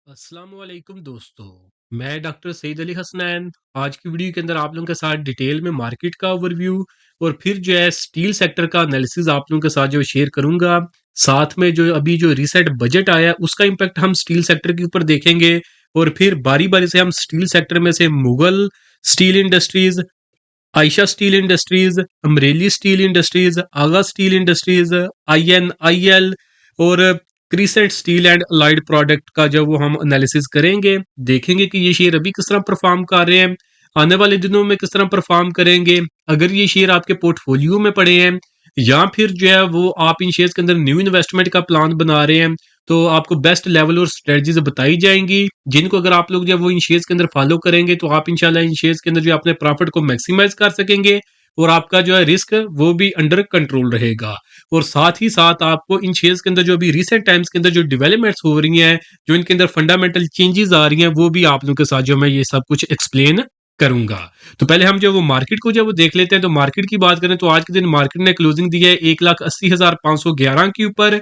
अस्सलाम वालेकुम दोस्तों। मैं डॉक्टर सईद अली हसनैन आज की वीडियो के अंदर आप लोगों के साथ डिटेल में मार्केट का ओवरव्यू और फिर जो है स्टील सेक्टर का एनालिसिस आप लोगों के साथ जो शेयर करूंगा। साथ में जो अभी जो रिसेंट बजट आया है उसका इम्पैक्ट हम स्टील सेक्टर के ऊपर देखेंगे और फिर बारी बारी से हम स्टील सेक्टर में से Mughal steel industries, Ayesha steel industries, Amreli steel industries, Agha steel industries, INIL और crescent steel and allied product का जब वो हम एनालिसिस करेंगे, देखेंगे कि ये शेयर अभी किस तरह परफॉर्म कर रहे हैं, आने वाले दिनों में किस तरह परफॉर्म करेंगे, अगर ये शेयर आपके पोर्टफोलियो में पड़े हैं या फिर जो है वो आप इन शेयर्स के अंदर न्यू इन्वेस्टमेंट का प्लान बना रहे हैं, तो आपको बेस्ट लेवल और स्ट्रेटजीज बताई जाएंगी जिनको अगर आप लोग जब वो इन शेयर्स के अंदर फॉलो करेंगे तो आप इंशाल्लाह इन शेयर्स के अंदर जो अपने प्रॉफिट को मैक्सिमाइज कर सकेंगे और आपका जो है रिस्क वो भी अंडर कंट्रोल रहेगा। और साथ ही साथ आपको इन शेयर्स के अंदर जो अभी रिसेंट टाइम्स के अंदर जो डेवलपमेंट्स हो रही हैं, जो इनके अंदर फंडामेंटल चेंजेस आ रही हैं, वो भी आप लोगों के साथ जो मैं ये सब कुछ एक्सप्लेन करूंगा। तो पहले हम जो वो मार्केट को जब वो देख लेते हैं, तो मार्केट की बात करें तो आज के दिन मार्केट ने क्लोजिंग दी है 1,80,511 के ऊपर।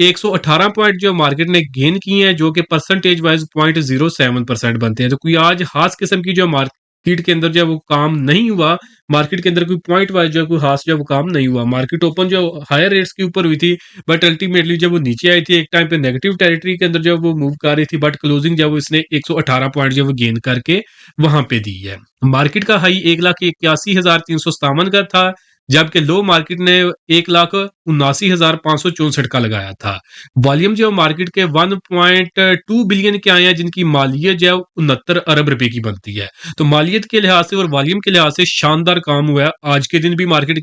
118 पॉइंट जो मार्केट ने गेन किए हैं, जो कि परसेंटेज वाइज 0.07% बनते हैं। तो कोई आज खास किस्म की जो मार्केट के अंदर जो वो काम नहीं हुआ, मार्केट के अंदर कोई पॉइंट वाइज जो कोई खास जो वो काम नहीं हुआ। मार्केट ओपन जो हायर रेट्स के ऊपर हुई थी, बट अल्टीमेटली जब वो नीचे आई थी एक टाइम पे नेगेटिव टेरिटरी के अंदर जब वो मूव कर रही थी, बट क्लोजिंग जब वो इसने 118 पॉइंट जो वो गेन करके वहां पे दी है। मार्केट का हाई 1,81,357 का था, जबकि लो मार्केट ने 1,79,564 का लगाया था। वॉल्यूम जो मार्केट के 1.2 बिलियन के आए हैं, जिनकी मालियत जो है 69 अरब रुपए की बनती है। तो मालियत के लिहाज से और वॉल्यूम के लिहाज से शानदार काम हुआ है आज के दिन भी मार्केट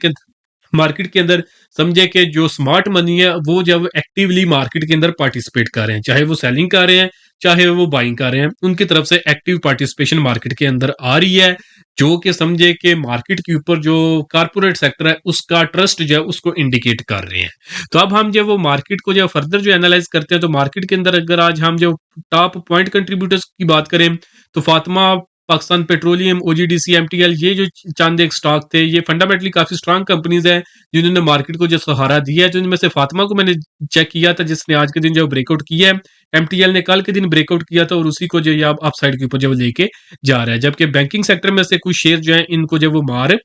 के अंदर। समझे कि जो स्मार्ट मनी है वो जब एक्टिवली मार्केट के अंदर पार्टिसिपेट कर रहे हैं, चाहे वो सेलिंग कर रहे हैं चाहे वो बाइंग कर रहे हैं, उनकी तरफ से एक्टिव पार्टिसिपेशन मार्केट के अंदर आ रही है, जो कि समझे कि मार्केट के ऊपर जो कारपोरेट सेक्टर है उसका ट्रस्ट जो है उसको इंडिकेट कर रहे हैं। तो अब हम जब वो मार्केट को जब फर्दर जो एनालाइज करते हैं, तो मार्केट के अंदर अगर आज हम जो टॉप पॉइंट कंट्रीब्यूटर्स की बात करें, तो Fatima, Pakistan petroleum, OGDC, MTL, ये जो चंद एक स्टॉक थे, ये फंडामेंटली काफी स्ट्रांग कंपनीज हैं जिन्होंने मार्केट को जो सहारा दिया है। तो इनमें से फातिमा को मैंने चेक किया था, जिसने आज के दिन जो ब्रेकआउट किया है। MTL ने कल के दिन ब्रेकआउट किया था और उसी को जो ये अब अपसाइड के ऊपर जब लेके जा रहा है, जबकि बैंकिंग सेक्टर में से कुछ शेयर जो है इनको जब वो मार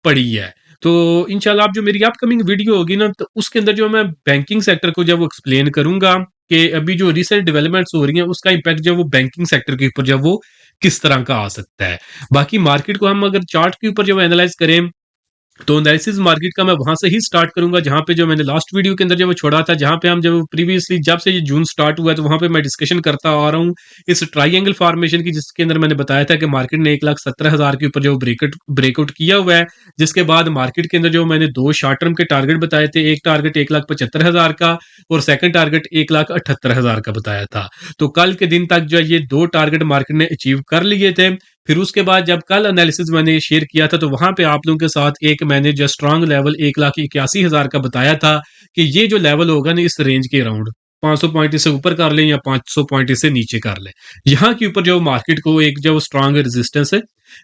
पड़ी है। तो इंशाल्लाह आप जो मेरी अपकमिंग वीडियो होगी ना, तो उसके अंदर जो मैं बैंकिंग सेक्टर को जब वो एक्सप्लेन करूंगा कि अभी जो रिसेंट डेवलपमेंट्स हो रही हैं उसका इम्पैक्ट जब वो बैंकिंग सेक्टर के ऊपर जब वो किस तरह का आ सकता है। बाकी मार्केट को हम अगर चार्ट के ऊपर जब एनालाइज करें, तो एनालिसिस मार्केट का मैं वहां से ही स्टार्ट करूंगा जहां पे जो मैंने लास्ट वीडियो के अंदर जब छोड़ा था, जहां पे हम जब प्रीवियसली जब से ये जून स्टार्ट हुआ है, तो वहां पे मैं डिस्कशन करता आ रहा हूं इस ट्राइंगल फॉर्मेशन की, जिसके अंदर मैंने बताया था कि मार्केट ने 1,70,000 के ऊपर जो ब्रेकआउट किया हुआ है। जिसके बाद मार्केट के अंदर जो मैंने दो शॉर्ट टर्म के टारगेट बताए थे, एक टारगेट 1,75,000 का और सेकंड टारगेट 1,78,000 का बताया था। तो कल के दिन तक जो ये दो टारगेट मार्केट ने अचीव कर लिए थे। फिर उसके बाद जब कल एनालिसिस मैंने शेयर किया था, तो वहां पे आप लोगों के साथ एक मैंने जो स्ट्रांग लेवल 1,81,000 का बताया था कि ये जो लेवल होगा ना इस रेंज के अराउंड 500 पॉइंट इससे ऊपर कर लें या 500 पॉइंट इससे नीचे कर लें, यहाँ के ऊपर जो मार्केट को एक जो स्ट्रांग रेजिस्टेंस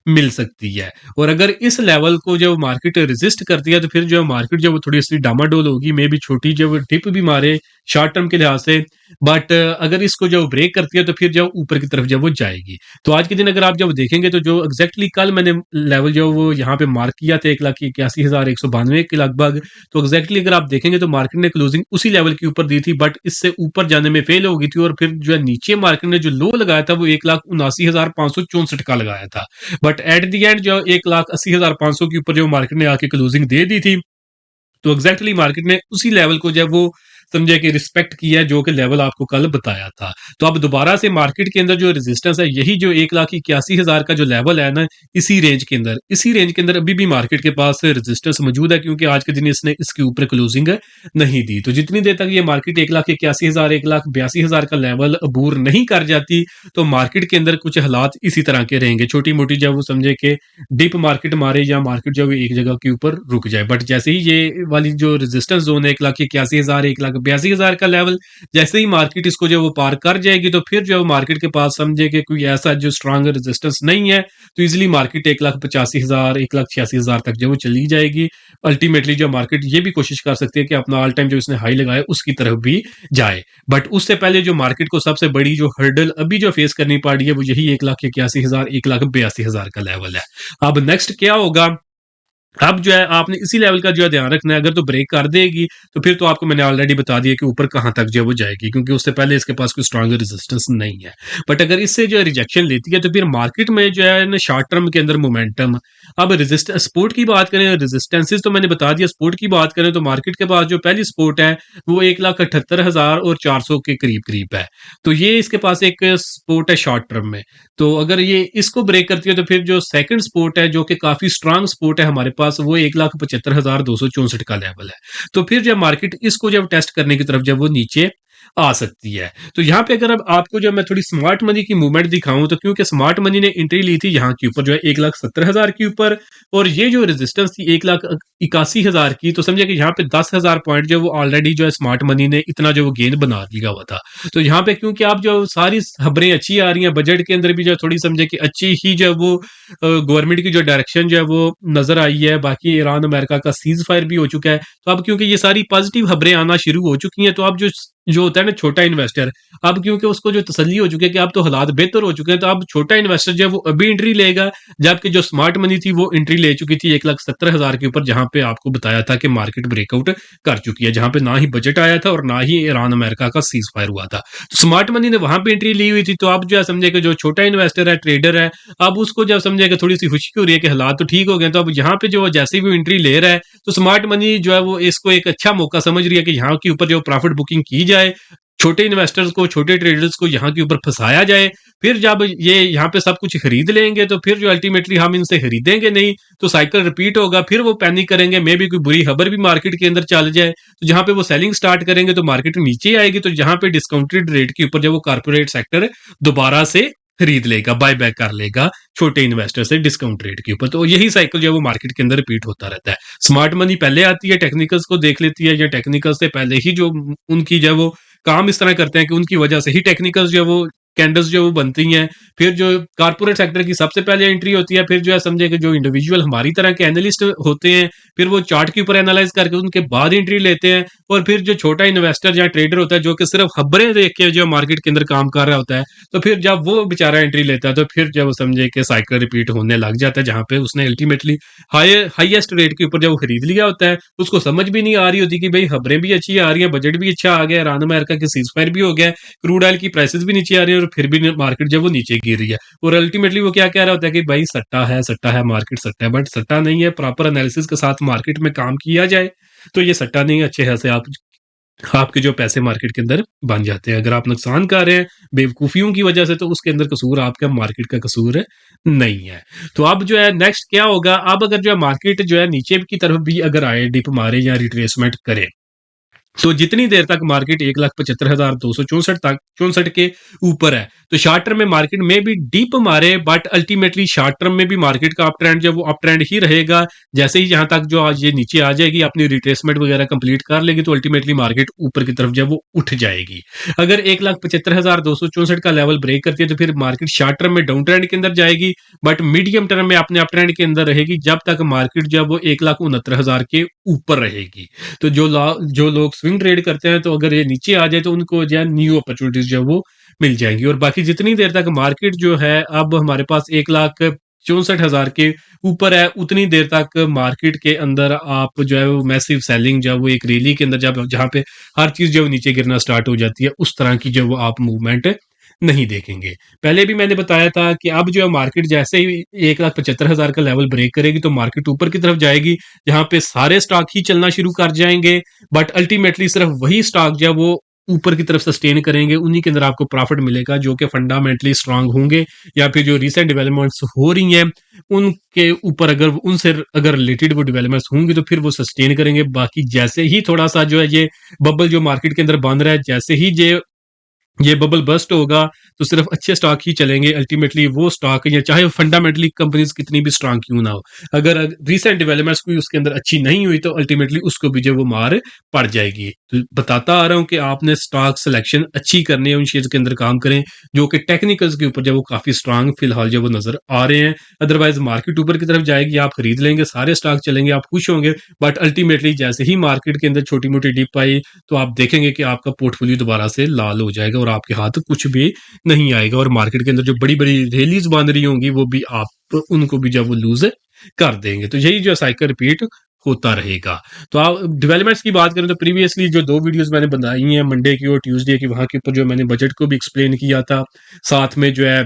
मिल सकती है। और अगर इस लेवल को जब मार्केट रेजिस्ट करती है, तो फिर जो मार्केट जो थोड़ी सी डामाडोल होगी, मे भी छोटी जब डिप भी मारे शॉर्ट टर्म के लिहाज से, बट अगर इसको जब ब्रेक करती है तो फिर जब ऊपर की तरफ जब वो जाएगी। तो आज के दिन अगर आप जब देखेंगे, तो जो एग्जैक्टली कल मैंने लेवल जो वो यहाँ पे मार्क किया था 1,81,192 के लगभग, तो एग्जैक्टली अगर आप देखेंगे तो मार्केट ने क्लोजिंग उसी लेवल के ऊपर दी थी, बट इससे ऊपर जाने में फेल हो गई थी। और फिर जो है नीचे मार्केट ने जो लो लगाया था वो 1,79,564 का लगाया था, बट एट दी एंड जो 1,80,500 के ऊपर जो मार्केट ने आके क्लोजिंग दे दी थी। तो एग्जैक्टली मार्केट ने उसी लेवल को जब वो समझे कि रिस्पेक्ट किया, जो कि लेवल आपको कल बताया था। तो अब दोबारा से मार्केट के अंदर जो रेजिस्टेंस है, यही जो 1,81,000 का जो लेवल है ना, इसी रेंज के अंदर अभी भी मार्केट के पास रेजिस्टेंस मौजूद है, क्योंकि आज के दिन इसने इसके ऊपर क्लोजिंग नहीं दी। तो जितनी देर तक ये मार्केट 1,81,000 1,82,000 का लेवल अबूर नहीं कर जाती, तो मार्केट के अंदर कुछ हालात इसी तरह के रहेंगे। छोटी मोटी जब वो समझे कि डिप मार्केट मारे या मार्केट जो एक जगह के ऊपर रुक जाए, बट जैसे ही ये वाली जो रेजिस्टेंस जोन है 1,81,000 1,82,000 का लेवल। जैसे ही मार्केट इसको जो वो पार कर जाएगी तो फिर जो मार्केट के पास समझे कि कोई ऐसा जो स्ट्रांग रेजिस्टेंस नहीं है, तो इजीली मार्केट 1,85,000 1,86,000 तक जो वो चली जाएगी। अल्टीमेटली जो मार्केट ये भी कोशिश कर सकती है कि अपना ऑल टाइम जो इसने हाई लगाया उसकी तरफ भी जाए। बट उससे पहले जो मार्केट को सबसे बड़ी जो हर्डल अभी जो फेस करनी पड़ रही है वो यही 1,81,000 1,82,000 का लेवल है। अब नेक्स्ट क्या होगा, अब जो है आपने इसी लेवल का जो है ध्यान रखना है। अगर तो ब्रेक कर देगी तो फिर तो आपको मैंने ऑलरेडी बता दिया कि ऊपर कहाँ तक जो है वो जाएगी, क्योंकि उससे पहले इसके पास कोई स्ट्रॉन्ग रेजिस्टेंस नहीं है। बट अगर इससे जो है रिजेक्शन लेती है तो फिर मार्केट में जो है ना शॉर्ट टर्म के अंदर मोमेंटम। अब रेजिस्ट सपोर्ट की बात करें, रेजिस्टेंसेस तो मैंने बता दिया। सपोर्ट की बात करें तो मार्केट के पास जो पहली सपोर्ट है वो 1,78,000 और 400 के करीब करीब है। तो ये इसके पास एक सपोर्ट है शॉर्ट टर्म में। तो अगर ये इसको ब्रेक करती है तो फिर जो सेकंड सपोर्ट है जो कि काफी स्ट्रांग सपोर्ट है हमारे पास, वो 1,75,264 का लेवल है। तो फिर जब मार्केट इसको जब टेस्ट करने की तरफ जब वो नीचे आ सकती है, तो यहाँ पे अगर अब आपको जब मैं थोड़ी स्मार्ट मनी की मूवमेंट दिखाऊं, तो क्योंकि स्मार्ट मनी ने एंट्री ली थी यहाँ के ऊपर जो है 1,70,000 के ऊपर, और ये जो रेजिस्टेंस थी 1,81,000 की, तो समझे कि यहाँ पे 10,000 पॉइंट जो वो ऑलरेडी जो है स्मार्ट मनी ने इतना जो वो गेन बना लिया हुआ था। तो यहाँ पे क्योंकि आप जो सारी खबरें अच्छी आ रही हैं, बजट के अंदर भी जो थोड़ी समझे कि अच्छी ही जो है वो गवर्नमेंट की जो डायरेक्शन जो है वो नजर आई है। बाकी ईरान अमेरिका का सीज फायर भी हो चुका है, तो अब क्योंकि ये सारी पॉजिटिव खबरें आना शुरू हो चुकी हैं, तो अब जो जो होता है ना छोटा इन्वेस्टर, अब क्योंकि उसको जो तसल्ली हो चुकी है कि अब तो हालात बेहतर हो चुके हैं, तो अब छोटा इन्वेस्टर जो है वो अभी एंट्री लेगा। जबकि जो स्मार्ट मनी थी वो एंट्री ले चुकी थी 1,70,000 के ऊपर, जहां पे आपको बताया था कि मार्केट ब्रेकआउट कर चुकी है, जहां पे ना ही बजट आया था और ना ही ईरान अमेरिका का सीज फायर हुआ था। तो स्मार्ट मनी ने वहां पे एंट्री ली हुई थी। तो अब जो है समझे कि जो छोटा इन्वेस्टर है, ट्रेडर है, अब उसको जब समझे कि थोड़ी सी खुशी हो रही है कि हालात तो ठीक हो गए, तो अब यहाँ पे जो जैसे भी एंट्री ले रहा है, तो स्मार्ट मनी जो है वो इसको एक अच्छा मौका समझ रही है कि यहाँ के ऊपर जो प्रॉफिट बुकिंग की जाए, छोटे इन्वेस्टर्स को, छोटे ट्रेडर्स को यहाँ के ऊपर फंसाया जाए। फिर जब ये यहाँ पे सब कुछ खरीद लेंगे तो फिर जो अल्टीमेटली हम इनसे खरीदेंगे नहीं, तो साइकिल रिपीट होगा, फिर वो पैनिक करेंगे, मे भी कोई बुरी खबर भी मार्केट के अंदर चल जाए, तो जहां पे वो सेलिंग स्टार्ट करेंगे तो मार्केट नीचे आएगी। तो जहां पे डिस्काउंटेड रेट के ऊपर जब वो कारपोरेट सेक्टर दोबारा से खरीद लेगा, बाय बैक कर लेगा छोटे इन्वेस्टर से डिस्काउंट रेट के ऊपर। तो यही साइकिल जो है वो मार्केट के अंदर रिपीट होता रहता है। स्मार्ट मनी पहले आती है, टेक्निकल्स को देख लेती है, या टेक्निकल्स से पहले ही जो उनकी जो है वो काम इस तरह करते हैं कि उनकी वजह से ही टेक्निकल्स जो है वो कैंडल्स जो वो बनती हैं। फिर जो कारपोरेट सेक्टर की सबसे पहले एंट्री होती है, फिर जो है समझे कि जो इंडिविजुअल हमारी तरह के एनालिस्ट होते हैं, फिर वो चार्ट के ऊपर एनालाइज करके उनके बाद एंट्री लेते हैं। और फिर जो छोटा इन्वेस्टर या ट्रेडर होता है जो कि सिर्फ खबरें देख के जो मार्केट के अंदर काम कर रहा होता है, तो फिर जब वो बेचारा एंट्री लेता है तो फिर जब वो समझे कि साइकिल रिपीट होने लग जाता है, जहां पे उसने अल्टीमेटली हाईएस्ट रेट के ऊपर जब वो खरीद लिया होता है, उसको समझ भी नहीं आ रही होती कि भाई खबरें भी अच्छी आ रही है, बजट भी अच्छा आ गया, ईरान अमेरिका की सीज फायर भी हो गया, क्रूड ऑयल की प्राइसेस भी नीचे आ रही है, और फिर भी मार्केट जब वो नीचे गिर रही है। और अल्टीमेटली वो क्या कह रहा होता है कि भाई सट्टा है, मार्केट सट्टा है। बट सट्टा नहीं है, प्रॉपर एनालिसिस के साथ मार्केट में काम किया जाए तो ये सट्टा नहीं है। अच्छे खासे आप आपके जो पैसे मार्केट के अंदर बन जाते हैं। अगर आप नुकसान कर रहे हैं बेवकूफियों की वजह से, तो उसके अंदर कसूर आपका मार्केट का कसूर नहीं है। तो अब जो है नेक्स्ट क्या होगा, अब अगर जो है मार्केट जो है नीचे की तरफ भी अगर आए, डिप मारे या रिट्रेसमेंट करे, तो जितनी देर तक मार्केट 1,75,264 तक 64 के ऊपर है, तो शॉर्ट टर्म में मार्केट में भी डीप मारे, बट अल्टीमेटली शॉर्ट टर्म में भी मार्केट का अप ट्रेंड जो वो अप ट्रेंड ही रहेगा। जैसे ही जहां तक जो आज ये नीचे आ जाएगी, अपनी रिट्रेसमेंट वगैरह कंप्लीट कर लेगी, तो अल्टीमेटली मार्केट ऊपर की तरफ जब वो उठ जाएगी। अगर 1,75,264 का लेवल ब्रेक करती है तो फिर मार्केट शॉर्ट टर्म में डाउन ट्रेंड के अंदर जाएगी, बट मीडियम टर्म में अपने अप ट्रेंड के अंदर रहेगी, जब तक मार्केट जब वो 1,69,000 के ऊपर रहेगी। तो जो लोग स्विंग ट्रेड करते हैं, तो अगर ये नीचे आ जाए तो उनको जो है न्यू अपॉर्चुनिटीज जो है वो मिल जाएंगी। और बाकी जितनी देर तक मार्केट जो है अब हमारे पास 1,64,000 के ऊपर है, उतनी देर तक मार्केट के अंदर आप जो है वो मैसिव सेलिंग जो है वो एक रैली के अंदर जब जहां पे हर चीज जो है नीचे गिरना स्टार्ट हो जाती है, उस तरह की जो वो आप मूवमेंट नहीं देखेंगे। पहले भी मैंने बताया था कि अब जो है मार्केट जैसे ही 1,75,000 का लेवल ब्रेक करेगी तो मार्केट ऊपर की तरफ जाएगी, जहां पे सारे स्टॉक ही चलना शुरू कर जाएंगे। बट अल्टीमेटली सिर्फ वही स्टॉक जो है वो ऊपर की तरफ सस्टेन करेंगे, उन्हीं के अंदर आपको प्रॉफिट मिलेगा जो कि फंडामेंटली स्ट्रांग होंगे, या फिर जो रिसेंट डेवलपमेंट्स हो रही हैं उनके ऊपर अगर उनसे अगर रिलेटेड वो डेवलपमेंट्स होंगी तो फिर वो सस्टेन करेंगे। बाकी जैसे ही थोड़ा सा जो है ये बबल जो मार्केट के अंदर बन रहा है, जैसे ही ये ये बबल बस्ट होगा तो सिर्फ अच्छे स्टॉक ही चलेंगे। अल्टीमेटली वो स्टॉक या चाहे फंडामेंटली कंपनीज कितनी भी स्ट्रांग क्यों ना हो, अगर रीसेंट डेवलपमेंट्स कोई उसके अंदर अच्छी नहीं हुई तो अल्टीमेटली उसको भी जो वो मार पड़ जाएगी। तो बताता आ रहा हूँ कि आपने स्टॉक सिलेक्शन अच्छी करनी है, उन शेयर्स के अंदर काम करें जो कि टेक्निकल्स के ऊपर जब वो काफी स्ट्रांग फिलहाल जो वो नजर आ रहे हैं। अदरवाइज मार्केट ऊपर की तरफ जाएगी, आप खरीद लेंगे, सारे स्टॉक चलेंगे, आप खुश होंगे, बट अल्टीमेटली जैसे ही मार्केट के अंदर छोटी मोटी डिप आई तो आप देखेंगे कि आपका पोर्टफोलियो दोबारा से लाल हो जाएगा और आपके हाथ कुछ भी नहीं आएगा, और मार्केट के अंदर जो बड़ी बड़ी रैलीज बन रही होंगी वो भी आप उनको भी जब वो लूज कर देंगे। तो यही जो साइकिल रिपीट होता रहेगा। तो आप डेवलपमेंट्स की बात करें तो प्रीवियसली जो दो वीडियोस मैंने बनाई हैं मंडे की और ट्यूसडे की, वहां के ऊपर जो मैंने बजट को भी एक्सप्लेन किया था, साथ में जो है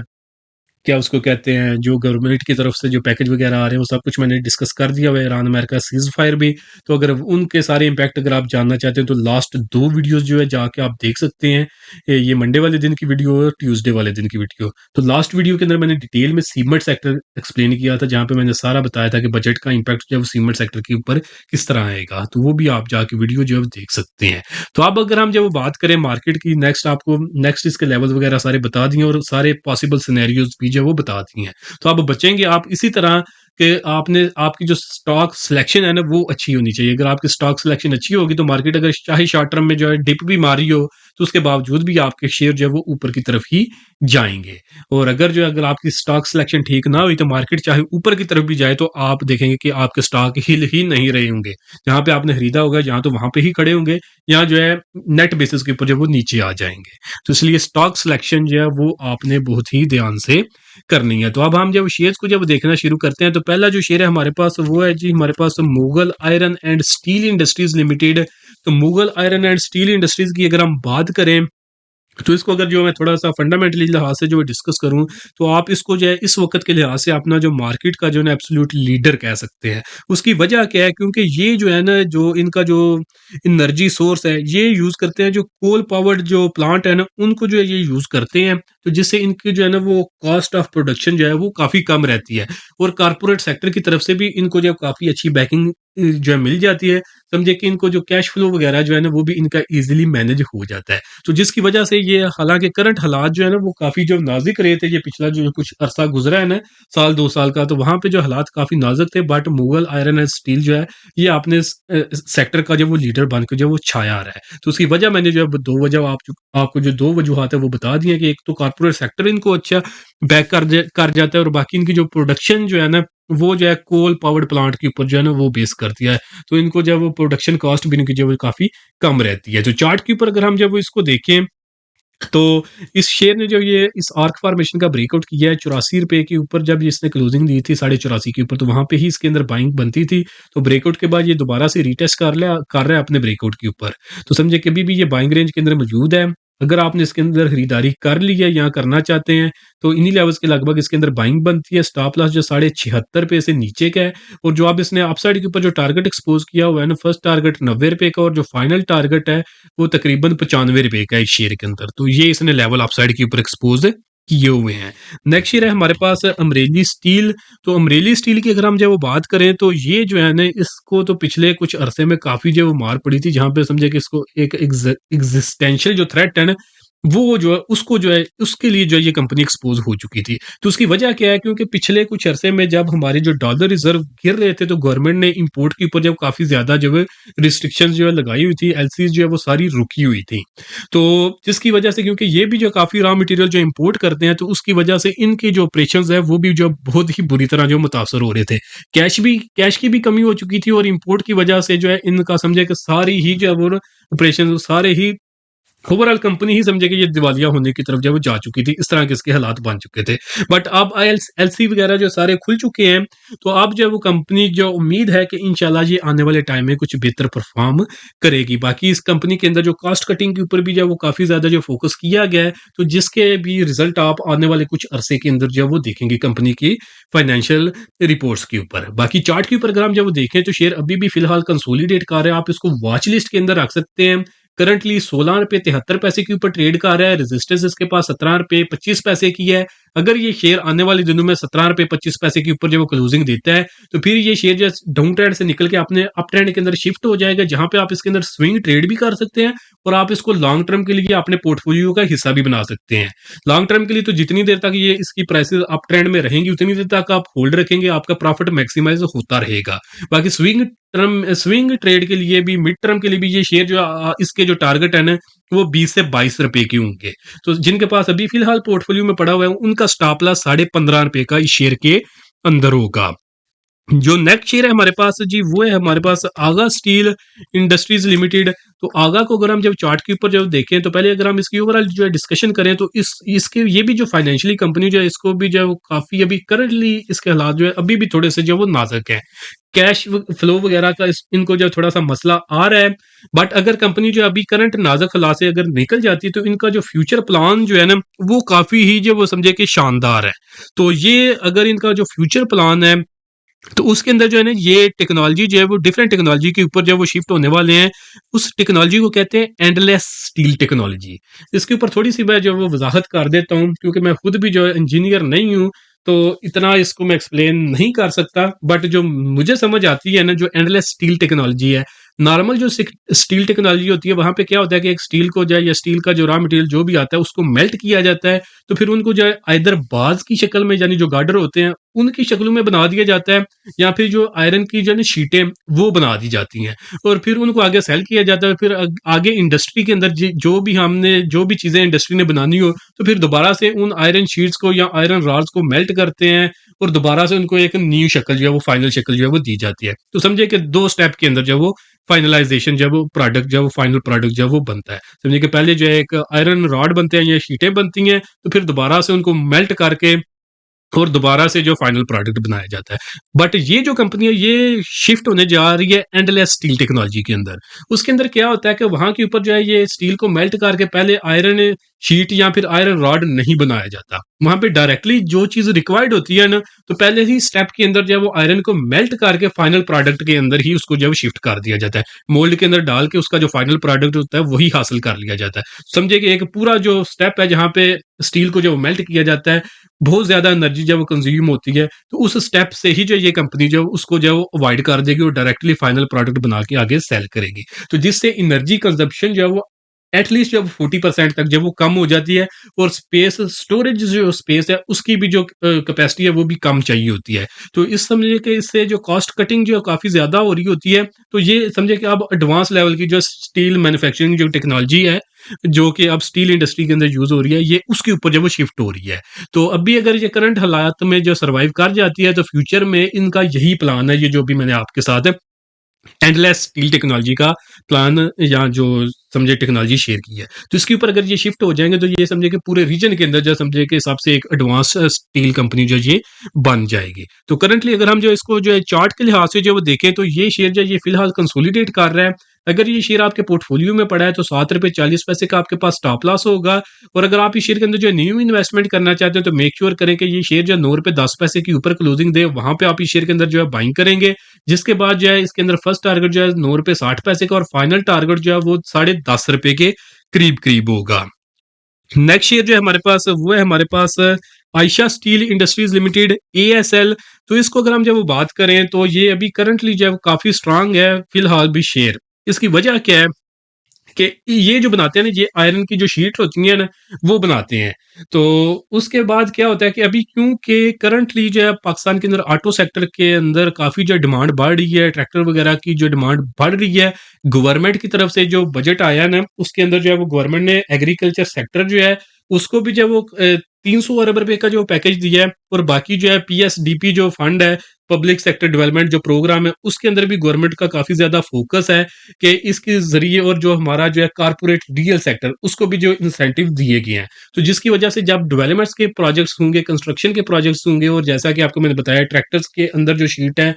क्या उसको कहते हैं, जो गवर्नमेंट की तरफ से जो पैकेज वगैरह आ रहे हैं वो सब कुछ मैंने डिस्कस कर दिया हुआ है, ईरान अमेरिका सीज फायर भी। तो अगर उनके सारे इम्पैक्ट अगर आप जानना चाहते हैं तो लास्ट दो वीडियोस जो है जाके आप देख सकते हैं। ये मंडे वाले दिन की वीडियो और ट्यूसडे वाले दिन की वीडियो। तो लास्ट वीडियो के अंदर मैंने डिटेल में सीमेंट सेक्टर एक्सप्लेन किया था, जहाँ पे मैंने सारा बताया था कि बजट का इम्पैक्ट जो है वो सीमेंट सेक्टर के ऊपर किस तरह आएगा। तो वो भी आप जाके वीडियो जो है वो देख सकते हैं। तो अब अगर हम जब बात करें मार्केट की, नेक्स्ट आपको नेक्स्ट इसके लेवल्स वगैरह सारे बता दिए और सारे पॉसिबल सिनेरियोज भी जो है वो बता दिए हैं। तो अब बचेंगे आप इसी तरह कि आपने आपकी जो स्टॉक सिलेक्शन है ना वो अच्छी होनी चाहिए। अगर आपकी स्टॉक सिलेक्शन अच्छी होगी तो मार्केट अगर चाहे शॉर्ट टर्म में जो है डिप भी मारी हो तो उसके बावजूद भी आपके शेयर जो है वो ऊपर की तरफ ही जाएंगे। और अगर आपकी स्टॉक सिलेक्शन ठीक ना हुई तो मार्केट चाहे ऊपर की तरफ भी जाए तो आप देखेंगे कि आपके स्टॉक हिल ही नहीं रहे होंगे। जहां पे आपने खरीदा होगा जहां तो वहां पे ही खड़े होंगे, यहाँ जो है नेट बेसिस के ऊपर जो वो नीचे आ जाएंगे। तो इसलिए स्टॉक सिलेक्शन जो है वो आपने बहुत ही ध्यान से करनी है। तो अब हम जब शेयर्स को जब देखना शुरू करते हैं तो पहला जो शेयर है हमारे पास वो है जी, हमारे पास Mughal iron and steel industries limited. तो Mughal iron and steel industries की अगर हम बात करें तो इसको अगर जो मैं थोड़ा-सा फंडामेंटली लिहाज से जो डिस्कस करूँ, तो आप इसको जो है इस वक़्त के लिहाज से अपना जो मार्केट का जो है ना एब्सोल्यूट लीडर कह सकते हैं। उसकी वजह क्या है? क्योंकि ये जो है ना, जो इनका जो एनर्जी सोर्स है, ये यूज़ करते हैं जो कोल पावर्ड जो प्लांट है ना, उनको जो है ये यूज़ करते हैं। तो जिससे इनकी जो है ना वो कॉस्ट ऑफ प्रोडक्शन जो है वो काफ़ी कम रहती है, और कॉर्पोरेट सेक्टर की तरफ से भी इनको जो है काफ़ी अच्छी बैकिंग जो है मिल जाती है। समझिए कि इनको जो कैश फ्लो वगैरह जो है ना वो भी इनका ईज़िली मैनेज हो जाता है। तो जिसकी वजह से ये, हालाँकि करंट हालात जो है ना वो काफ़ी जो नाज़ुक रहे थे, ये पिछला जो कुछ अरसा गुज़रा है ना, साल 2 साल का, तो वहाँ पे जो हालात काफ़ी नाज़ुक थे, but Mughal iron and steel जो है ये अपने सेक्टर का जो वो लीडर बन के जो वो छाया आ रहा है। तो उसकी वजह मैंने जो है 2 वजह आपको जो 2 वजूहात है वो बता दी है कि एक तो कॉर्पोरेट सेक्टर इनको अच्छा बैक कर जाता है, और बाकी इनकी जो प्रोडक्शन जो है ना वो जो है कोल पावर्ड प्लांट के ऊपर जो है ना वो बेस कर दिया है। तो इनको जब वो प्रोडक्शन कॉस्ट भी इनकी जो है काफ़ी कम रहती है। तो चार्ट के ऊपर अगर हम जब इसको देखें तो इस शेयर ने जो ये इस आर्क फॉर्मेशन का ब्रेकआउट किया है 84 रुपए के ऊपर, जब इसने क्लोजिंग दी थी 84.5 के ऊपर, तो वहां पे ही इसके अंदर बाइंग बनती थी। तो ब्रेकआउट के बाद ये दोबारा से रीटेस्ट कर रहा है अपने ब्रेकआउट के ऊपर। तो समझे कभी भी ये बाइंग रेंज के अंदर मौजूद है। अगर आपने इसके अंदर खरीदारी कर ली है या करना चाहते हैं तो इन्हीं लेवल्स के लगभग इसके अंदर बाइंग बनती है। स्टॉप लॉस जो 76.5 रुपए से नीचे का है, और जो अब इसने अपसाइड के ऊपर जो टारगेट एक्सपोज किया हुआ है ना, फर्स्ट टारगेट 90 रुपए का और जो फाइनल टारगेट है वो तकरीबन 95 रुपए का है इस शेयर के अंदर। तो ये इसने लेवल अपसाइड के ऊपर एक्सपोज किए हुए हैं। नेक्स्ट शेयर है हमारे पास अमरेली स्टील। तो अमरेली स्टील की अगर हम जब वो बात करें तो ये जो है ना, इसको तो पिछले कुछ अरसे में काफी जो वो मार पड़ी थी, जहां पे समझे कि इसको एक एग्जिस्टेंशियल जो थ्रेट है ना, वो जो है उसको जो है उसके लिए जो है ये कंपनी एक्सपोज हो चुकी थी। तो उसकी वजह क्या है? क्योंकि पिछले कुछ अरसे में जब हमारे जो डॉलर रिजर्व गिर रहे थे तो गवर्नमेंट ने इंपोर्ट के ऊपर जब काफी ज्यादा जो है रिस्ट्रिक्शंस जो है लगाई हुई थी, एलसीज जो है वो सारी रुकी हुई थी। तो जिसकी वजह से, क्योंकि ये भी जो काफी रॉ मटेरियल जो इंपोर्ट करते हैं, तो उसकी वजह से इनके जो ऑपरेशंस है वो भी जो बहुत ही बुरी तरह जो मुतासर हो रहे थे। कैश की भी कमी हो चुकी थी, और इंपोर्ट की वजह से जो है इनका समझे कि सारी ही जो है वो ऑपरेशन सारे ही ओवरऑल कंपनी ही समझे कि ये दिवालिया होने की तरफ जब वो जा चुकी थी, इस तरह के इसके हालात बन चुके थे। बट अब एलसी वगैरह जो सारे खुल चुके हैं, तो अब जो वो कंपनी जो उम्मीद है कि इंशाल्लाह ये आने वाले टाइम में कुछ बेहतर परफॉर्म करेगी। बाकी इस कंपनी के अंदर जो कॉस्ट कटिंग के ऊपर भी जो वो काफी ज्यादा जो फोकस किया गया है, तो जिसके भी रिजल्ट आप आने वाले कुछ अरसे के अंदर जो वो देखेंगे कंपनी की फाइनेंशियल रिपोर्ट्स के ऊपर। बाकी चार्ट के ऊपर अगर हम जब वो देखें तो शेयर अभी भी फिलहाल कंसोलिडेट कर रहा है, आप इसको वॉच लिस्ट के अंदर रख सकते हैं। करंटली 16 रुपए 73 पैसे के ऊपर ट्रेड कर रहा है। रेजिस्टेंस इसके पास 17 रुपए 25 पैसे की है। अगर ये शेयर आने वाले दिनों में ₹17.25 के ऊपर जब वो क्लोजिंग देता है, तो फिर ये शेयर जो डाउन ट्रेंड से निकल के अपने अप ट्रेंड के अंदर शिफ्ट हो जाएगा, जहाँ पे आप इसके अंदर स्विंग ट्रेड भी कर सकते हैं और आप इसको लॉन्ग टर्म के लिए अपने पोर्टफोलियो का हिस्सा भी बना सकते हैं। लॉन्ग टर्म के लिए तो जितनी देर तक ये इसकी प्राइसेस अप ट्रेंड में रहेंगी, उतनी देर तक आप होल्ड रखेंगे, आपका प्रॉफिट मैक्सिमाइज होता रहेगा। बाकी स्विंग ट्रेड के लिए भी, मिड टर्म के लिए भी ये शेयर जो इसके जो टारगेट है ना, वो 20 से 22 रुपए के होंगे। तो जिनके पास अभी फिलहाल पोर्टफोलियो में पड़ा हुआ है, उनका स्टॉप लॉस ₹15.5 का इस शेयर के अंदर होगा। जो नेक्स्ट शेयर है हमारे पास जी, वो है हमारे पास आगा स्टील इंडस्ट्रीज लिमिटेड। तो आगा को अगर हम जब चार्ट के ऊपर जब देखें, तो पहले अगर हम इसकी ओवरऑल जो है डिस्कशन करें, तो इसके ये भी जो फाइनेंशियली कंपनी जो है, इसको भी जो है वो काफी अभी करंटली इसके हालात जो है अभी भी थोड़े से जो है वो नाजुक है। कैश फ्लो वगैरह का इनको जो थोड़ा सा मसला आ रहा है। बट अगर कंपनी जो अभी करंट नाजुक हालात से अगर निकल जाती है, तो इनका जो फ्यूचर प्लान जो है ना, वो काफी ही जो वो समझे कि शानदार है। तो ये अगर इनका जो फ्यूचर प्लान है, तो उसके अंदर जो है ना, ये टेक्नोलॉजी जो है वो डिफरेंट टेक्नोलॉजी के ऊपर जो है वो शिफ्ट होने वाले हैं। उस टेक्नोलॉजी को कहते हैं एंडलेस स्टील टेक्नोलॉजी। इसके ऊपर थोड़ी सी मैं जो है वो वजाहत कर देता हूँ, क्योंकि मैं खुद भी जो है इंजीनियर नहीं हूँ, तो इतना इसको मैं एक्सप्लेन नहीं कर सकता। बट जो मुझे समझ आती है ना, जो एंडलेस स्टील टेक्नोलॉजी है, नॉर्मल जो स्टील टेक्नोलॉजी होती है, वहां पे क्या होता है कि एक स्टील को जो है, या स्टील का जो रॉ मटेरियल जो भी आता है, उसको मेल्ट किया जाता है। तो फिर उनको जो है आइदर बाज की शक्ल में, यानी जो गार्डर होते हैं उनकी शक्लों में बना दिया जाता है, या फिर जो आयरन की जो है ना शीटें, वो बना दी जाती हैं, और फिर उनको आगे सेल किया जाता है। फिर आगे इंडस्ट्री के अंदर जो भी चीजें इंडस्ट्री ने बनानी हो, तो फिर दोबारा से उन आयरन शीट्स को या आयरन रॉड्स को मेल्ट करते हैं, और दोबारा से उनको एक न्यू शक्ल जो है वो फाइनल शक्ल जो है वो दी जाती है। तो समझे कि 2 स्टेप के अंदर जो है वो फाइनलाइजेशन जो है वो प्रोडक्ट जो है वो फाइनल प्रोडक्ट जो है वो बनता है। समझिए कि पहले जो है एक आयरन रॉड बनते हैं या शीटें बनती हैं, तो फिर दोबारा से उनको मेल्ट करके और दोबारा से जो फाइनल प्रोडक्ट बनाया जाता है। बट ये जो कंपनी है, ये शिफ्ट होने जा रही है एंडलेस स्टील टेक्नोलॉजी के अंदर। उसके अंदर क्या होता है कि वहां के ऊपर जो है ये स्टील को मेल्ट करके पहले आयरन शीट या फिर आयरन रॉड नहीं बनाया जाता। वहां पे डायरेक्टली जो चीज रिक्वायर्ड होती है ना, तो पहले ही स्टेप के अंदर जो है वो आयरन को मेल्ट करके फाइनल प्रोडक्ट के अंदर ही उसको जो है शिफ्ट कर दिया जाता है। मोल्ड के अंदर डाल के उसका जो फाइनल प्रोडक्ट होता है वही हासिल कर लिया जाता है। समझिए कि एक पूरा जो स्टेप है, जहाँ पे स्टील को जो मेल्ट किया जाता है, बहुत ज्यादा एनर्जी जब वो कंज्यूम होती है, तो उस स्टेप से ही जो ये कंपनी जो उसको जो है वो अवॉइड कर देगी और डायरेक्टली फाइनल प्रोडक्ट बना के आगे सेल करेगी। तो जिससे एनर्जी कंजप्शन जो है वो एटलीस्ट जब 40% तक जब वो कम हो जाती है, और स्पेस स्टोरेज जो स्पेस है उसकी भी जो कैपेसिटी है वो भी कम चाहिए होती है। तो इस समझे कि इससे जो कॉस्ट कटिंग जो काफी ज्यादा हो रही होती है। तो ये समझे कि अब एडवांस लेवल की जो स्टील मैन्युफैक्चरिंग जो टेक्नोलॉजी है, जो कि अब स्टील इंडस्ट्री के अंदर यूज हो रही है, ये उसके ऊपर जब वो शिफ्ट हो रही है। तो अभी अगर ये करंट हालात में जो सर्वाइव कर जाती है, तो फ्यूचर में इनका यही प्लान है, ये जो भी मैंने आपके साथ एंडलेस स्टील टेक्नोलॉजी का प्लान या जो समझे टेक्नोलॉजी शेयर की है। तो इसके ऊपर अगर ये शिफ्ट हो जाएंगे, तो ये समझे कि पूरे रीजन के अंदर जो समझे कि हिसाब से एक एडवांस स्टील कंपनी जो ये बन जाएगी। तो करंटली अगर हम जो इसको जो है चार्ट के लिहाज से जो वो देखें, तो ये शेयर जो ये फिलहाल कंसोलिडेट कर रहा है। अगर ये शेयर आपके पोर्टफोलियो में पड़ा है, तो ₹7.40 का आपके पास स्टॉप लॉस होगा। और अगर आप इस शेयर के अंदर जो न्यू इन्वेस्टमेंट करना चाहते हो, तो मेक श्योर करें कि ये शेयर जो ₹9.10 के ऊपर क्लोजिंग दे, वहां पे आप इस शेयर के अंदर जो है बाइंग करेंगे। जिसके बाद जो है इसके अंदर फर्स्ट टारगेट जो है ₹9.60 का, और फाइनल टारगेट जो है वो ₹10.5 के करीब करीब होगा। नेक्स्ट शेयर जो है हमारे पास, वो है हमारे पास Ayesha steel industries limited, ASL। तो इसको अगर हम जब वो बात करें, तो ये अभी करंटली जो है वो काफी स्ट्रांग है फिलहाल भी शेयर। इसकी वजह क्या है कि ये जो बनाते हैं ना, ये आयरन की जो शीट होती है ना, वो बनाते हैं। तो उसके बाद क्या होता है कि अभी क्योंकि करंटली जो है पाकिस्तान के अंदर ऑटो सेक्टर के अंदर काफ़ी जो डिमांड बढ़ रही है, ट्रैक्टर वगैरह की जो डिमांड बढ़ रही है, गवर्नमेंट की तरफ से जो बजट आया ना, उसके अंदर जो है वो गवर्नमेंट ने एग्रीकल्चर सेक्टर जो है उसको भी जो है वो 300 अरब रुपए का जो पैकेज दिया है। और बाकी जो है PSDP जो फंड है, पब्लिक सेक्टर डेवलपमेंट जो प्रोग्राम है, उसके अंदर भी गवर्नमेंट का काफी ज्यादा फोकस है कि इसके जरिए, और जो हमारा जो है कारपोरेट रियल सेक्टर, उसको भी जो इंसेंटिव दिए गए हैं। तो जिसकी वजह से जब डेवलपमेंट्स के प्रोजेक्ट्स होंगे, कंस्ट्रक्शन के प्रोजेक्ट्स होंगे, और जैसा कि आपको मैंने बताया ट्रैक्टर्स के अंदर जो शीट है,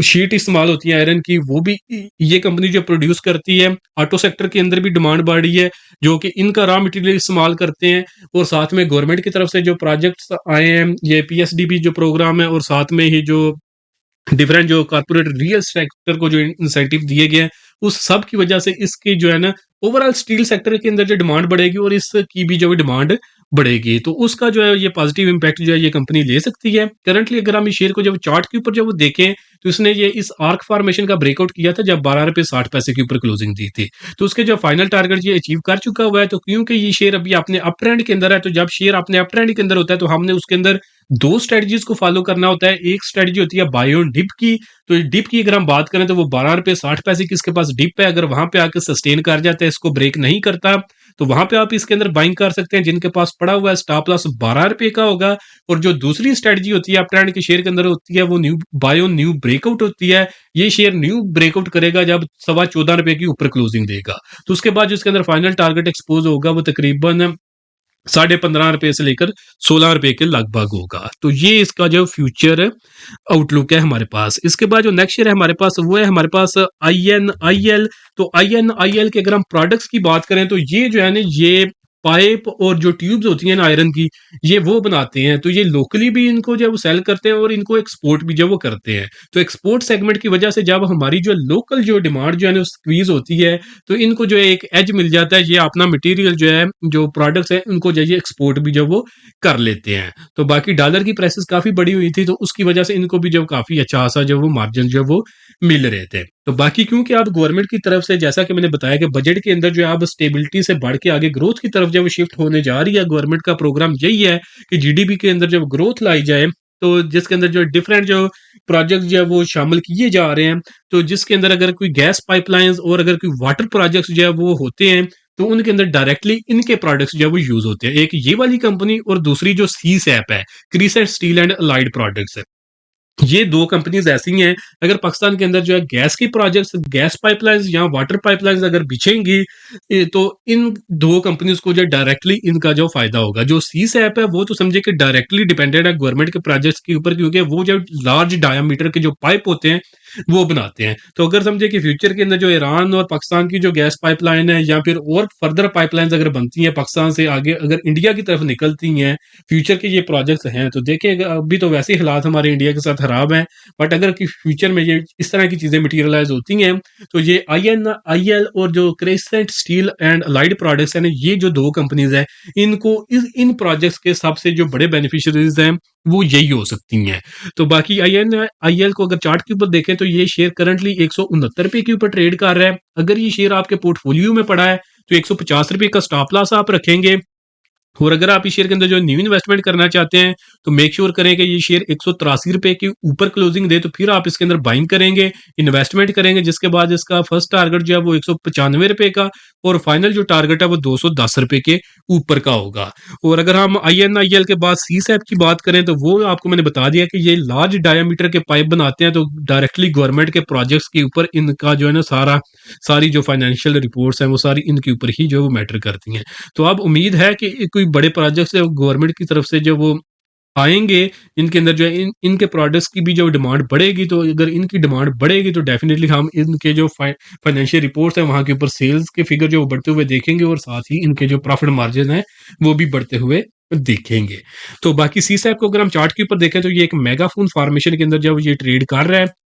शीट इस्तेमाल होती है आयरन की, वो भी ये कंपनी जो प्रोड्यूस करती है। ऑटो सेक्टर के अंदर भी डिमांड बढ़ रही है, जो कि इनका रॉ मटेरियल इस्तेमाल करते हैं। और साथ में गवर्नमेंट की तरफ से जो प्रोजेक्ट्स आए हैं, ये PSDP जो प्रोग्राम है, और साथ में ही जो डिफरेंट जो कारपोरेट रियल सेक्टर को जो इंसेंटिव दिए गए हैं, उस सब की वजह से इसकी जो है ना ओवरऑल स्टील सेक्टर के अंदर जो डिमांड बढ़ेगी और इसकी भी जो डिमांड बढ़ेगी, तो उसका जो है ये पॉजिटिव इम्पैक्ट जो है ये कंपनी ले सकती है। करंटली अगर हम इस शेयर को जब चार्ट के ऊपर जब वो देखें, तो इसने ये इस आर्क फॉर्मेशन का ब्रेकआउट किया था जब 12 रुपए 60 पैसे के ऊपर क्लोजिंग दी थी। तो उसके जो फाइनल टारगेट ये अचीव कर चुका हुआ है, तो क्योंकि ये शेयर अभी अपने अप ट्रेंड के अंदर है, तो जब शेयर अपने अप ट्रेंड के अंदर होता है, तो हमने उसके अंदर 2 स्ट्रेटजीज़ को फॉलो करना होता है। एक स्ट्रेटजी होती है बाय ऑन डिप की, तो डिप की अगर हम बात करें तो वो 12 रुपए 60 पैसे की इसके पास डिप है, अगर वहाँ पे आके सस्टेन कर जाता है, इसको ब्रेक नहीं करता, तो वहाँ पे आप इसके अंदर बाइंग कर सकते हैं। जिनके पास पड़ा हुआ है स्टॉप लॉस 12 रुपए का होगा, और जो दूसरी स्ट्रेटजी होती है अप ट्रेंड के शेयर के अंदर होती है, वो new buy on new breakout होती है। ये शेयर न्यू ब्रेकआउट करेगा जब 14.25 रुपए की ऊपर क्लोजिंग देगा, तो उसके बाद जो इसके अंदर फाइनल टारगेट एक्सपोज होगा वो तकरीबन 15.5 रुपए से लेकर 16 रुपए के लगभग होगा। तो ये इसका जो फ्यूचर आउटलुक है हमारे पास। इसके बाद जो नेक्स्ट शेयर है हमारे पास, वो है हमारे पास INIL। तो INIL के अगर हम प्रोडक्ट्स की बात करें, तो ये जो है ना, ये पाइप और जो ट्यूब्स होती हैं ना आयरन की, ये वो बनाते हैं। तो ये लोकली भी इनको जो है वो सेल करते हैं और इनको एक्सपोर्ट भी जो है वो करते हैं। तो एक्सपोर्ट सेगमेंट की वजह से जब हमारी जो लोकल जो डिमांड जो है ना स्क्वीज होती है, तो इनको जो है एक एज मिल जाता है। ये अपना मटेरियल जो है, जो प्रोडक्ट्स हैं, उनको जो है एक्सपोर्ट भी जो वो कर लेते हैं। तो बाकी डॉलर की प्राइसेस काफ़ी बढ़ी हुई थी, तो उसकी वजह से इनको भी जो काफ़ी अच्छा सा जो वो मार्जिन जो वो मिल रहे थे। तो बाकी क्योंकि आप गवर्नमेंट की तरफ से, जैसा कि मैंने बताया कि बजट के अंदर जो है अब स्टेबिलिटी से बढ़ के आगे ग्रोथ की तरफ जब शिफ्ट होने जा रही है, गवर्नमेंट का प्रोग्राम यही है कि जीडीपी के अंदर जब ग्रोथ लाई जाए, तो जिसके अंदर जो डिफरेंट जो प्रोजेक्ट जो है वो शामिल किए जा रहे हैं। तो जिसके अंदर अगर कोई गैस पाइपलाइंस और अगर कोई वाटर प्रोजेक्ट्स जो है वो होते हैं, तो उनके अंदर डायरेक्टली इनके प्रोडक्ट्स जो है वो यूज होते हैं। एक ये वाली कंपनी और दूसरी जो सीसैप है, crescent steel and allied products है। ये 2 कंपनीज़ ऐसी हैं, अगर पाकिस्तान के अंदर जो है गैस की प्रोजेक्ट्स, गैस पाइपलाइंस या वाटर पाइपलाइंस अगर बिछेंगी, तो इन 2 कंपनीज़ को जो डायरेक्टली इनका जो फ़ायदा होगा। जो सीसैप है वो तो समझिए कि डायरेक्टली डिपेंडेंट है गवर्नमेंट के प्रोजेक्ट्स के ऊपर, क्योंकि वो जो लार्ज डायामीटर के जो पाइप होते हैं, वो बनाते हैं। तो अगर समझे कि फ्यूचर के अंदर जो ईरान और पाकिस्तान की जो गैस पाइपलाइन है, या फिर और फर्दर पाइपलाइंस अगर बनती हैं पाकिस्तान से आगे, अगर इंडिया की तरफ निकलती हैं, फ्यूचर के ये प्रोजेक्ट्स हैं, तो देखिए अभी तो वैसे ही हालात हमारे इंडिया के साथ खराब हैं, बट अगर कि फ्यूचर में ये इस तरह की चीज़ें मटेरियलाइज़ होती हैं, तो ये INIL और जो crescent steel and allied products हैं ना, ये जो 2 कंपनीज़ हैं, इनको इन प्रोजेक्ट्स के सबसे जो बड़े बेनिफिशियरीज़ हैं, वो यही हो सकती हैं। तो बाकी INIL को अगर चार्ट के ऊपर देखें, तो ये शेयर करंटली 169 रुपए के ऊपर ट्रेड कर रहा है। अगर ये शेयर आपके पोर्टफोलियो में पड़ा है, तो 150 रुपए का स्टॉप लॉस आप रखेंगे। और अगर आप इस शेयर के अंदर जो न्यू इन्वेस्टमेंट करना चाहते हैं, तो मेक श्योर करें कि ये शेयर 183 रुपए के ऊपर क्लोजिंग दे, तो फिर आप इसके अंदर बाइंग करेंगे, इन्वेस्टमेंट करेंगे, जिसके बाद इसका फर्स्ट टारगेट जो है वो 195 रुपए का, और फाइनल जो टारगेट है वो 210 रुपए के ऊपर का होगा। और अगर हम INIL के बाद सीसैप की बात करें, तो वो आपको मैंने बता दिया कि ये लार्ज डायमीटर के पाइप बनाते हैं, तो डायरेक्टली गवर्नमेंट के प्रोजेक्ट्स के ऊपर इनका जो है ना सारी जो फाइनेंशियल रिपोर्ट्स हैं, वो सारी इनके ऊपर ही जो है वो मैटर करती हैं। तो अब उम्मीद है कि कोई बड़े प्रोजेक्ट्स गवर्नमेंट की तरफ से जो वो आएँगे, इनके अंदर जो है इनके प्रोडक्ट्स की भी जो डिमांड बढ़ेगी, तो अगर इनकी डिमांड बढ़ेगी, तो डेफिनिटली हम इनके जो फाइनेंशियल रिपोर्ट्स हैं, वहाँ के ऊपर सेल्स के फिगर जो बढ़ते हुए देखेंगे, और साथ ही इनके जो प्रॉफिट मार्जिन है, वो भी बढ़ते हुए देखेंगे। तो बाकी सीसैप को अगर हम चार्ट के ऊपर देखें, तो ये एक मेगाफून फॉर्मेशन के अंदर जब ये ट्रेड कर रहा है,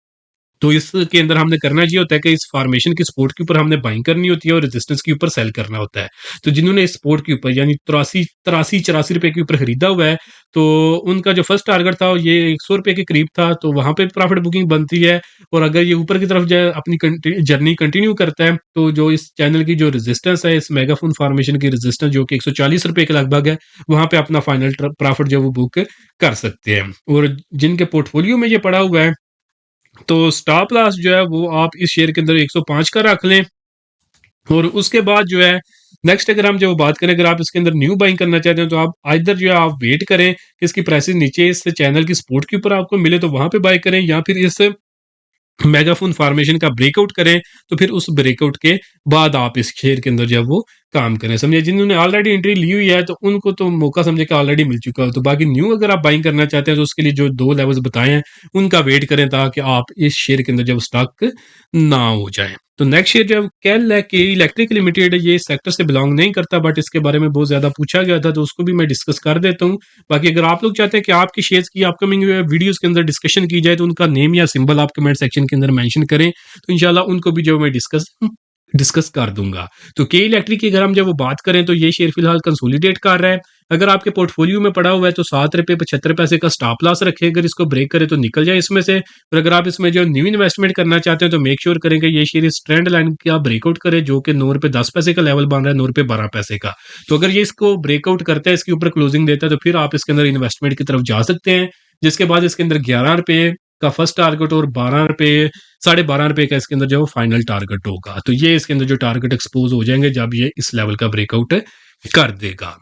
तो इसके अंदर हमने करना ये होता है कि इस फॉर्मेशन की सपोर्ट के ऊपर हमने बाइंग करनी होती है और रेजिस्टेंस के ऊपर सेल करना होता है। तो जिन्होंने इस सपोर्ट के ऊपर यानी 83 रुपए के ऊपर खरीदा हुआ है, तो उनका जो फर्स्ट टारगेट था ये 100 रुपए के करीब था, तो वहाँ पे प्रॉफिट बुकिंग बनती है। और अगर ये ऊपर की तरफ जो है अपनी जर्नी कंटिन्यू करता है, तो जो इस चैनल की जो रेजिस्टेंस है, इस मेगाफोन फॉर्मेशन की रेजिस्टेंस जो कि 140 रुपए के लगभग है, वहाँ पे अपना फाइनल प्रॉफिट जो वो बुक कर सकते हैं। और जिनके पोर्टफोलियो में ये पड़ा हुआ है, तो स्टॉप लॉस जो है वो आप इस शेयर के अंदर 105 का रख लें। और उसके बाद जो है नेक्स्ट अगर हम जो बात करें, अगर आप इसके अंदर न्यू बाइंग करना चाहते हैं, तो आप आइदर जो है आप वेट करें कि इसकी प्राइसेस नीचे इस चैनल की सपोर्ट के ऊपर आपको मिले, तो वहां पे बाय करें, या फिर इस मेगाफोन फॉर्मेशन का ब्रेकआउट करें, तो फिर उस ब्रेकआउट के बाद आप इस शेयर के अंदर जो है वो काम करें। समझे, जिन्होंने ऑलरेडी एंट्री ली हुई है, तो उनको तो मौका समझे कि ऑलरेडी मिल चुका है। तो बाकी न्यू अगर आप बाइंग करना चाहते हैं, तो उसके लिए जो 2 लेवल्स बताए हैं, उनका वेट करें, ताकि आप इस शेयर के अंदर जब स्टक ना हो जाए। तो नेक्स्ट शेयर जो कैल है के इलेक्ट्रिक लिमिटेड, ये सेक्टर से बिलोंग नहीं करता, बट इसके बारे में बहुत ज़्यादा पूछा गया था, तो उसको भी मैं डिस्कस कर देता हूँ। बाकी अगर आप लोग चाहते हैं कि आपके शेयर्स की अपकमिंग वीडियोस के अंदर डिस्कशन की जाए, तो उनका नेम या सिंबल आप कमेंट सेक्शन के अंदर मेंशन करें, तो इंशाल्लाह उनको भी जो मैं डिस्कस डिस्कस कर दूँगा। तो के इलेक्ट्रिक की अगर हम जब वो बात करें तो ये शेयर फिलहाल कंसोलिडेट कर रहा है। अगर आपके पोर्टफोलियो में पड़ा हुआ है तो ₹7.75 का स्टॉप लॉस रखें, अगर इसको ब्रेक करे तो निकल जाए इसमें से। और अगर आप इसमें जो न्यू इन्वेस्टमेंट करना चाहते हैं तो मेक श्योर करें कि ये शेयर इस ट्रेंड लाइन का ब्रेकआउट करे जो कि ₹9.10 का लेवल बन रहा है, ₹9.12 का। तो अगर ये इसको ब्रेकआउट करता है, इसके ऊपर क्लोजिंग देता है तो फिर आप इसके अंदर इन्वेस्टमेंट की तरफ जा सकते हैं। जिसके बाद इसके अंदर ₹11 का फर्स्ट टारगेट और ₹12 ₹12.5 का इसके अंदर जो है वो फाइनल टारगेट होगा। तो ये इसके अंदर जो टारगेट एक्सपोज़ हो जाएँगे जब ये इस लेवल का ब्रेकआउट कर देगा।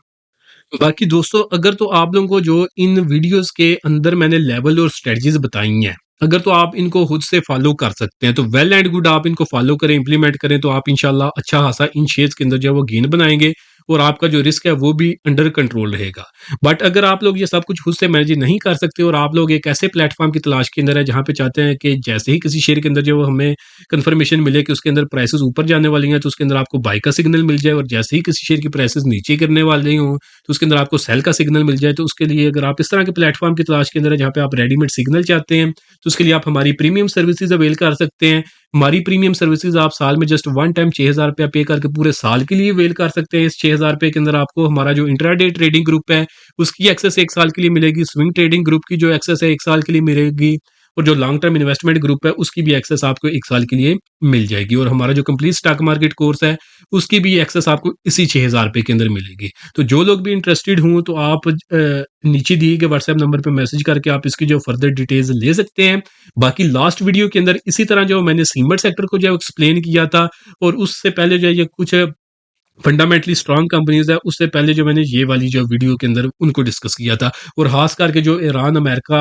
बाकी दोस्तों अगर तो आप लोगों को जो इन वीडियोज़ के अंदर मैंने लेवल और स्ट्रेटजीज़ बताई हैं, अगर तो आप इनको खुद से फ़ॉलो कर सकते हैं, तो वेल एंड गुड आप इनको फ़ॉलो करें, इम्प्लीमेंट करें तो आप इंशाल्लाह अच्छा खासा इन शेयर्स के अंदर जो है वो गेन बनाएँगे और आपका जो रिस्क है वो भी अंडर कंट्रोल रहेगा। बट अगर आप लोग ये सब कुछ खुद से मैनेज नहीं कर सकते और आप लोग एक ऐसे प्लेटफ़ॉर्म की तलाश के अंदर है जहाँ पे चाहते हैं कि जैसे ही किसी शेयर के अंदर जो वो हमें कन्फर्मेशन मिले कि उसके अंदर प्राइसेज़ ऊपर जाने वाली हैं, तो उसके अंदर आपको बाय का सिग्नल मिल जाए और जैसे ही किसी शेयर की प्राइसेज़ नीचे गिरने वाली हों, तो उसके अंदर आपको सेल का सिग्नल मिल जाए। तो उसके लिए अगर आप इस तरह के प्लेटफ़ॉर्म की तलाश के अंदर है जहाँ पे आप रेडीमेड सिग्नल चाहते हैं, तो उसके लिए आप हमारी प्रीमियम सर्विसेज़ अवेल कर सकते हैं। हमारी प्रीमियम सर्विसेज़ आप साल में जस्ट वन टाइम ₹6000 पे करके पूरे साल के लिए अवेल कर सकते हैं। इस ₹6000 के अंदर आपको हमारा जो इंट्राडे ट्रेडिंग ग्रुप है, उसकी एक्सेस 1 साल के लिए मिलेगी। स्विंग ट्रेडिंग ग्रुप की जो एक्सेस है 1 साल के लिए मिलेगी और जो लॉन्ग टर्म इन्वेस्टमेंट ग्रुप है, उसकी भी एक्सेस आपको 1 साल के लिए मिल जाएगी और हमारा जो कंप्लीट स्टॉक मार्केट कोर्स है, उसकी भी एक्सेस आपको इसी ₹6000 के अंदर मिलेगी। तो जो लोग भी इंटरेस्टेड हों तो आप नीचे दिए गए व्हाट्सएप नंबर पे मैसेज करके आप इसकी जो फर्दर डिटेल्स ले सकते हैं। बाकी लास्ट वीडियो के अंदर इसी तरह जो मैंने सीमेंट सेक्टर को जो है एक्सप्लेन किया था और उससे पहले जो है ये कुछ फंडामेंटली स्ट्रॉन्ग कंपनीज है उससे पहले जो मैंने ये वाली जो वीडियो के अंदर उनको डिस्कस किया था और खास करके जो ईरान अमेरिका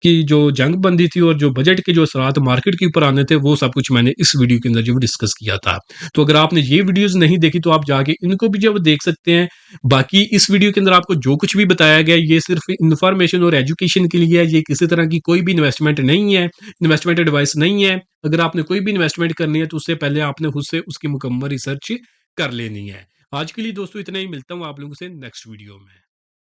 की जो जंग बंदी थी और जो बजट के जो असरात मार्केट के ऊपर आने थे वो सब कुछ मैंने इस वीडियो के अंदर जो डिस्कस किया था। तो अगर आपने ये वीडियोस नहीं देखी तो आप जाके इनको भी जब देख सकते हैं। बाकी इस वीडियो के अंदर आपको जो कुछ भी बताया गया ये सिर्फ इंफॉर्मेशन और एजुकेशन के लिए है, ये किसी तरह की कोई भी इन्वेस्टमेंट नहीं है, इन्वेस्टमेंट एडवाइस नहीं है। अगर आपने कोई भी इन्वेस्टमेंट करनी है तो उससे पहले आपने खुद से उसकी मुकम्मल रिसर्च कर लेनी है। आज के लिए दोस्तों इतना ही, मिलता हूँ आप लोगों से नेक्स्ट वीडियो में।